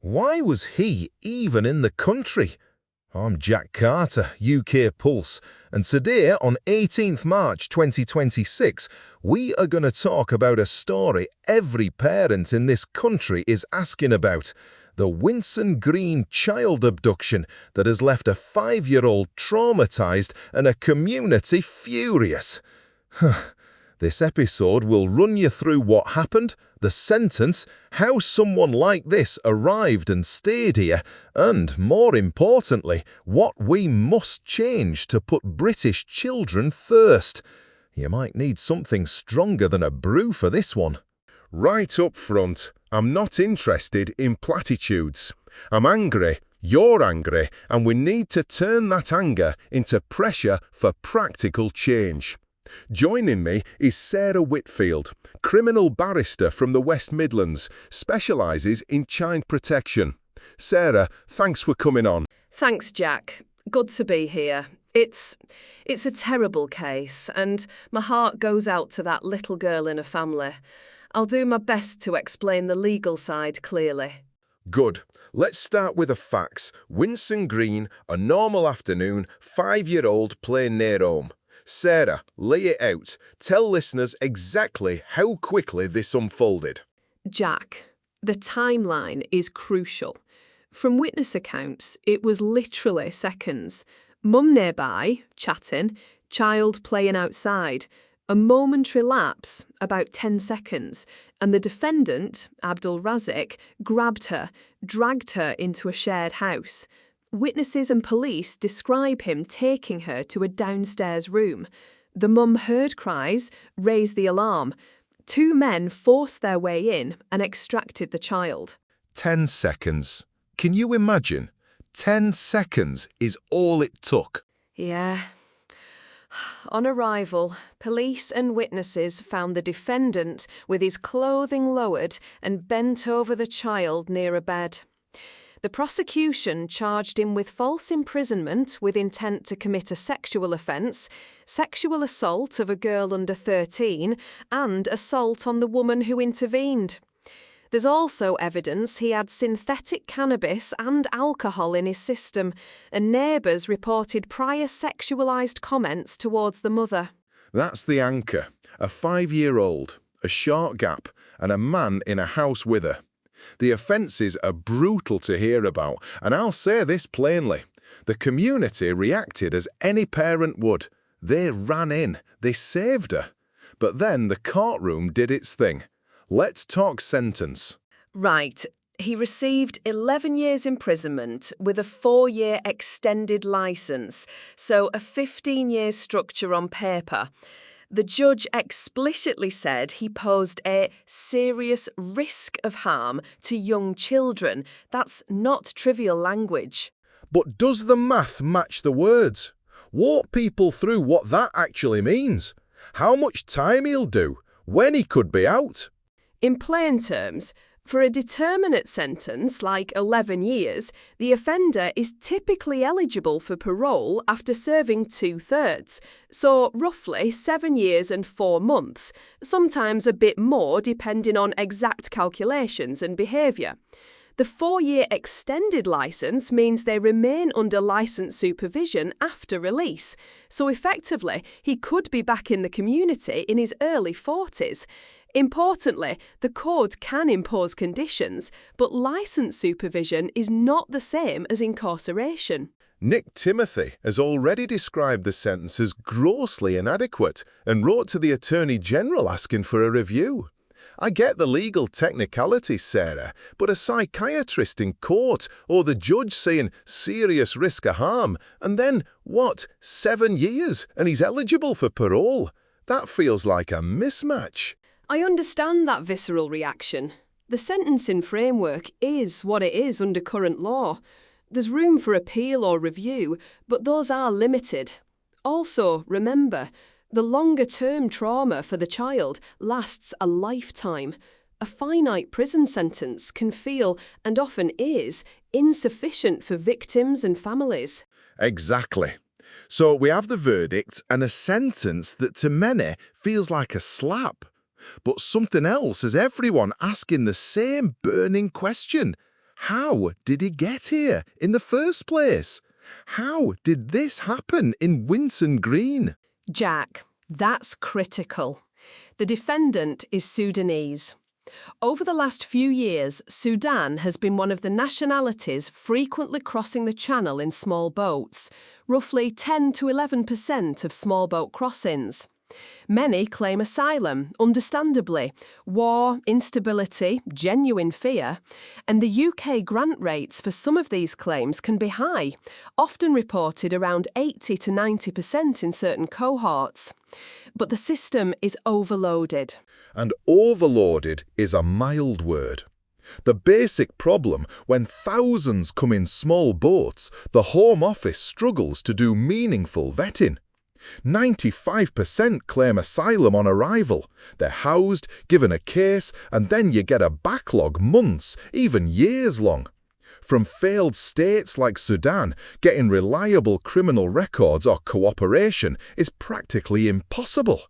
Why was he even in the country? I'm Jack Carter, UK Pulse, and today on 18th March 2026, we are going to talk about a story every parent in this country is asking about. The Winson Green child abduction that has left a 5-year-old traumatized and a community furious. This episode will run you through what happened, the sentence, how someone like this arrived and stayed here, and, more importantly, what we must change to put British children first. You might need something stronger than a brew for this one. Right up front, I'm not interested in platitudes. I'm angry, you're angry, and we need to turn that anger into pressure for practical change. Joining me is Sarah Whitfield, criminal barrister from the West Midlands, specialises in child protection. Sarah, thanks for coming on. Thanks, Jack. Good to be here. It's a terrible case, and my heart goes out to that little girl in a family. I'll do my best to explain the legal side clearly. Good. Let's start with the facts. Winson Green, a normal afternoon, 5-year-old playing near home. Sarah, lay it out. Tell listeners exactly how quickly this unfolded. Jack, the timeline is crucial. From witness accounts, it was literally seconds. Mum nearby, chatting, child playing outside. A momentary lapse, about 10 seconds, and the defendant, Abdulraziq, grabbed her, dragged her into a shared house. Witnesses and police describe him taking her to a downstairs room. The mum heard cries, raised the alarm. 2 men forced their way in and extracted the child. 10 seconds. Can you imagine? 10 seconds is all it took. Yeah. On arrival, police and witnesses found the defendant with his clothing lowered and bent over the child near a bed. The prosecution charged him with false imprisonment with intent to commit a sexual offence, sexual assault of a girl under 13, and assault on the woman who intervened. There's also evidence he had synthetic cannabis and alcohol in his system, and neighbours reported prior sexualised comments towards the mother. That's the anchor. A 5-year-old, a short gap, and a man in a house with her. The offences are brutal to hear about, and I'll say this plainly. The community reacted as any parent would. They ran in, they saved her. But then the courtroom did its thing. Let's talk sentence. Right. He received 11 years imprisonment with a 4-year extended licence, so a 15-year structure on paper. The judge explicitly said he posed a serious risk of harm to young children. That's not trivial language. But does the math match the words? Walk people through what that actually means. How much time he'll do, when he could be out. In plain terms, for a determinate sentence like 11 years, the offender is typically eligible for parole after serving 2/3, so roughly 7 years and 4 months, sometimes a bit more depending on exact calculations and behaviour. The 4-year extended licence means they remain under licence supervision after release, so effectively he could be back in the community in his early 40s. Importantly, the court can impose conditions, but licence supervision is not the same as incarceration. Nick Timothy has already described the sentence as grossly inadequate and wrote to the Attorney General asking for a review. I get the legal technicalities, Sarah, but a psychiatrist in court or the judge saying serious risk of harm, and then, 7 years and he's eligible for parole? That feels like a mismatch. I understand that visceral reaction. The sentencing framework is what it is under current law. There's room for appeal or review, but those are limited. Also, remember, the longer-term trauma for the child lasts a lifetime. A finite prison sentence can feel, and often is, insufficient for victims and families. Exactly. So we have the verdict and a sentence that to many feels like a slap. But something else has everyone asking the same burning question. How did he get here in the first place? How did this happen in Winson Green? Jack, that's critical. The defendant is Sudanese. Over the last few years, Sudan has been one of the nationalities frequently crossing the channel in small boats, roughly 10 to 11% of small boat crossings. Many claim asylum, understandably, war, instability, genuine fear, and the UK grant rates for some of these claims can be high, often reported around 80 to 90% in certain cohorts. But the system is overloaded. And overloaded is a mild word. The basic problem, when thousands come in small boats, the Home Office struggles to do meaningful vetting. 95% claim asylum on arrival. They're housed, given a case, and then you get a backlog months, even years long. From failed states like Sudan, getting reliable criminal records or cooperation is practically impossible.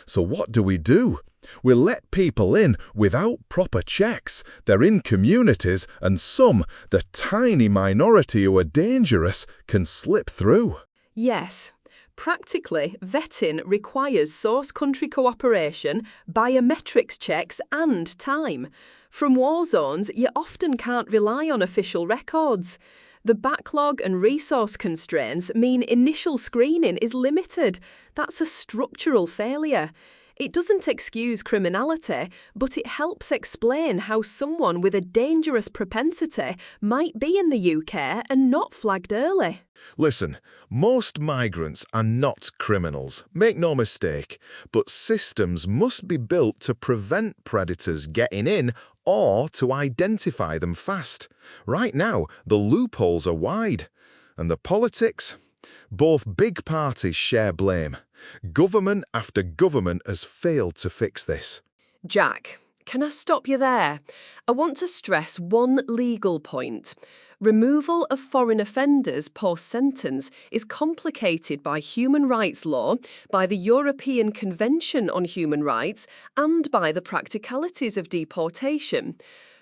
So what do? We let people in without proper checks. They're in communities, and some, the tiny minority who are dangerous, can slip through. Yes. Practically, vetting requires source country cooperation, biometrics checks and time. From war zones, you often can't rely on official records. The backlog and resource constraints mean initial screening is limited. That's a structural failure. It doesn't excuse criminality, but it helps explain how someone with a dangerous propensity might be in the UK and not flagged early. Listen, most migrants are not criminals, make no mistake, but systems must be built to prevent predators getting in or to identify them fast. Right now, the loopholes are wide. And the politics? Both big parties share blame. Government after government has failed to fix this. Jack, can I stop you there? I want to stress one legal point. Removal of foreign offenders post-sentence is complicated by human rights law, by the European Convention on Human Rights, and by the practicalities of deportation.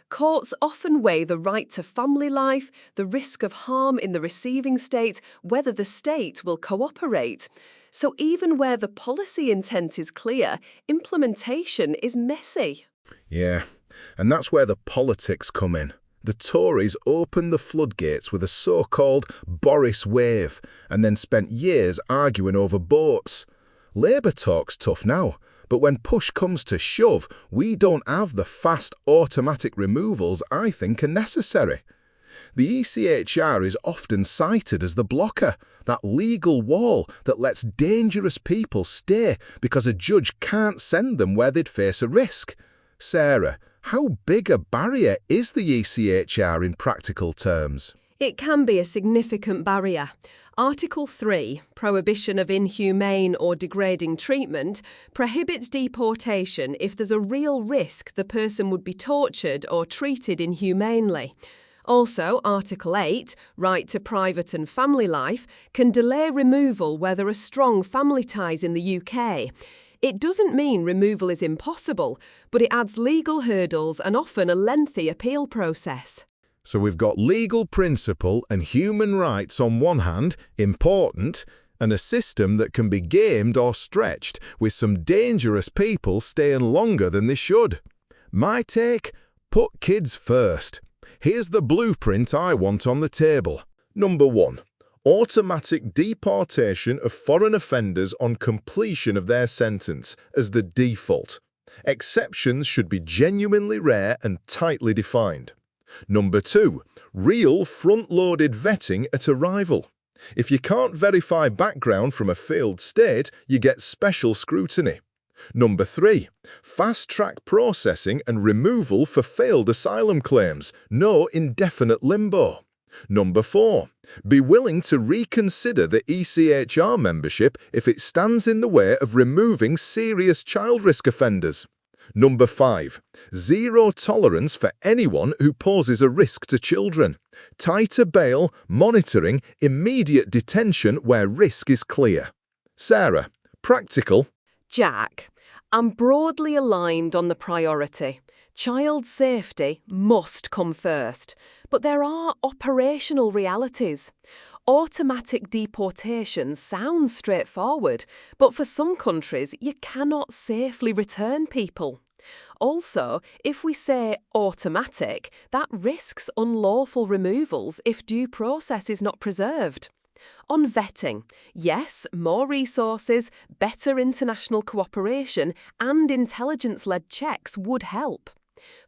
Courts often weigh the right to family life, the risk of harm in the receiving state, whether the state will cooperate. So even where the policy intent is clear, implementation is messy. Yeah, and that's where the politics come in. The Tories opened the floodgates with a so-called Boris wave and then spent years arguing over boats. Labour talks tough now, but when push comes to shove, we don't have the fast automatic removals I think are necessary. The ECHR is often cited as the blocker, that legal wall that lets dangerous people stay because a judge can't send them where they'd face a risk. Sarah, how big a barrier is the ECHR in practical terms? It can be a significant barrier. Article 3, Prohibition of Inhumane or Degrading Treatment, prohibits deportation if there's a real risk the person would be tortured or treated inhumanely. Also, Article 8, Right to Private and Family Life, can delay removal where there are strong family ties in the UK. It doesn't mean removal is impossible, but it adds legal hurdles and often a lengthy appeal process. So we've got legal principle and human rights on one hand, important, and a system that can be gamed or stretched with some dangerous people staying longer than they should. My take? Put kids first. Here's the blueprint I want on the table. Number 1. Automatic deportation of foreign offenders on completion of their sentence as the default. Exceptions should be genuinely rare and tightly defined. Number 2. Real front-loaded vetting at arrival. If you can't verify background from a failed state, you get special scrutiny. Number 3. Fast-track processing and removal for failed asylum claims. No indefinite limbo. Number 4. Be willing to reconsider the ECHR membership if it stands in the way of removing serious child risk offenders. Number 5. Zero tolerance for anyone who poses a risk to children. Tighter bail, monitoring, immediate detention where risk is clear. Sarah, practical? Jack, I'm broadly aligned on the priority. Child safety must come first, but there are operational realities. Automatic deportations sounds straightforward, but for some countries you cannot safely return people. Also, if we say automatic, that risks unlawful removals if due process is not preserved. On vetting, yes, more resources, better international cooperation and intelligence-led checks would help.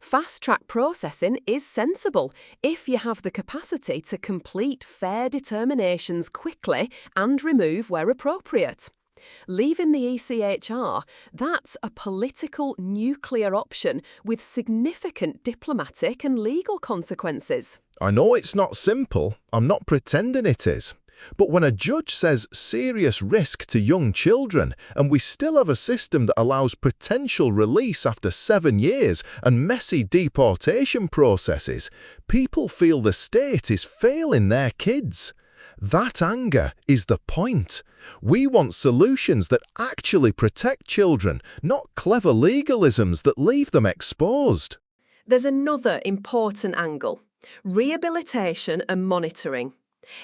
Fast-track processing is sensible if you have the capacity to complete fair determinations quickly and remove where appropriate. Leaving the ECHR, that's a political nuclear option with significant diplomatic and legal consequences. I know it's not simple, I'm not pretending it is. But when a judge says serious risk to young children, and we still have a system that allows potential release after 7 years and messy deportation processes, people feel the state is failing their kids. That anger is the point. We want solutions that actually protect children, not clever legalisms that leave them exposed. There's another important angle: rehabilitation and monitoring.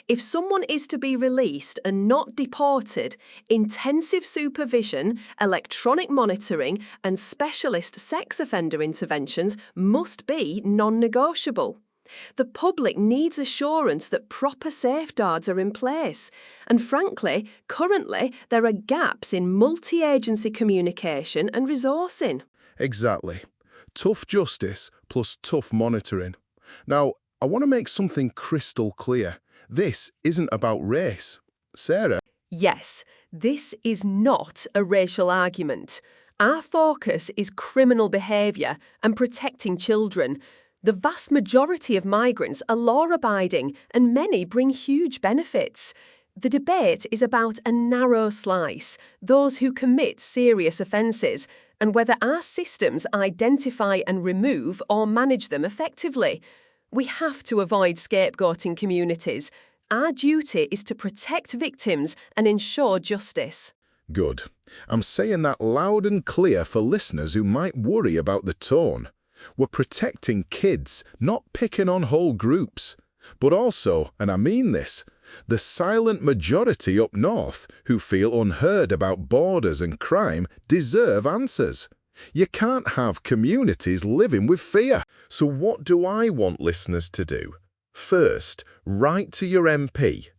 If someone is to be released and not deported, intensive supervision, electronic monitoring, and specialist sex offender interventions must be non-negotiable. The public needs assurance that proper safeguards are in place, and frankly, currently there are gaps in multi-agency communication and resourcing. Exactly. Tough justice plus tough monitoring. Now, I want to make something crystal clear. This isn't about race. Sarah? Yes, this is not a racial argument. Our focus is criminal behaviour and protecting children. The vast majority of migrants are law-abiding and many bring huge benefits. The debate is about a narrow slice, those who commit serious offences, and whether our systems identify and remove or manage them effectively. We have to avoid scapegoating communities. Our duty is to protect victims and ensure justice. Good. I'm saying that loud and clear for listeners who might worry about the tone. We're protecting kids, not picking on whole groups. But also, and I mean this, the silent majority up north who feel unheard about borders and crime deserve answers. You can't have communities living with fear. So what do I want listeners to do? First, write to your MP.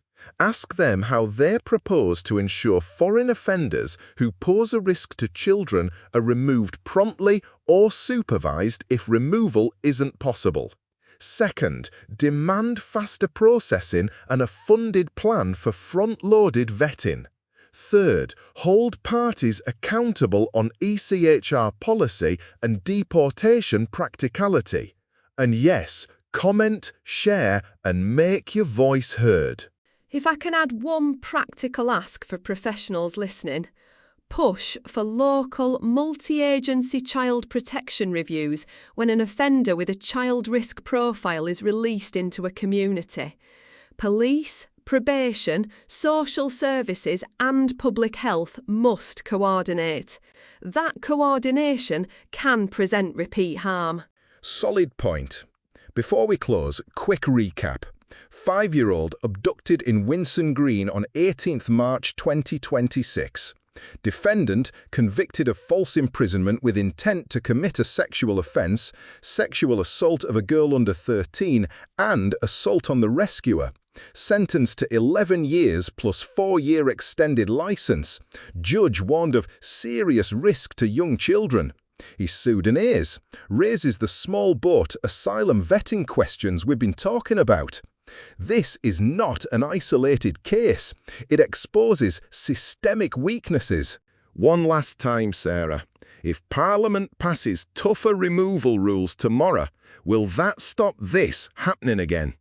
Ask them how they propose to ensure foreign offenders who pose a risk to children are removed promptly or supervised if removal isn't possible. Second, demand faster processing and a funded plan for front-loaded vetting. Third, hold parties accountable on ECHR policy and deportation practicality. And yes, comment, share, and make your voice heard. If I can add one practical ask for professionals listening, push for local multi-agency child protection reviews when an offender with a child risk profile is released into a community. Police, probation, social services and public health must coordinate. That coordination can prevent repeat harm. Solid point. Before we close, quick recap. 5-year-old abducted in Winson Green on 18th March 2026. Defendant convicted of false imprisonment with intent to commit a sexual offence, sexual assault of a girl under 13 and assault on the rescuer. Sentenced to 11 years plus 4-year extended licence. Judge warned of serious risk to young children. He's Sudanese. Raises the small boat asylum vetting questions we've been talking about. This is not an isolated case. It exposes systemic weaknesses. One last time, Sarah. If Parliament passes tougher removal rules tomorrow, will that stop this happening again?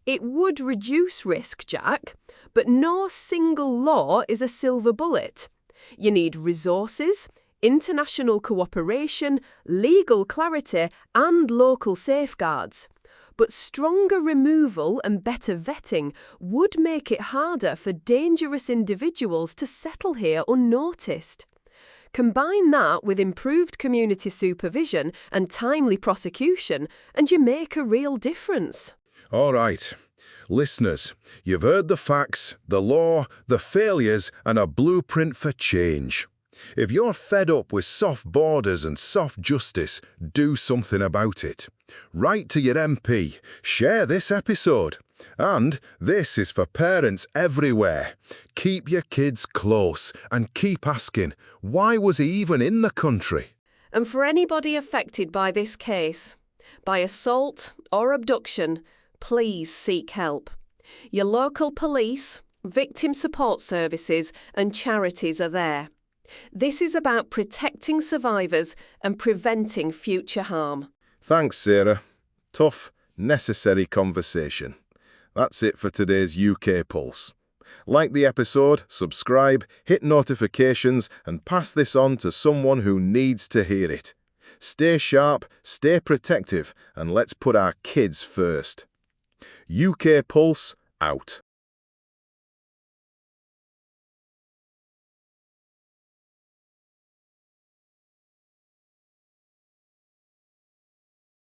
It would reduce risk, Jack, but no single law is a silver bullet. You need resources, international cooperation, legal clarity and local safeguards. But stronger removal and better vetting would make it harder for dangerous individuals to settle here unnoticed. Combine that with improved community supervision and timely prosecution, and you make a real difference. All right. Listeners, you've heard the facts, the law, the failures, and a blueprint for change. If you're fed up with soft borders and soft justice, do something about it. Write to your MP, share this episode. And this is for parents everywhere. Keep your kids close and keep asking, why was he even in the country? And for anybody affected by this case, by assault or abduction, please seek help. Your local police, victim support services and charities are there. This is about protecting survivors and preventing future harm. Thanks, Sarah. Tough, necessary conversation. That's it for today's UK Pulse. Like the episode, subscribe, hit notifications, and pass this on to someone who needs to hear it. Stay sharp, stay protective, and let's put our kids first. UK Pulse, out.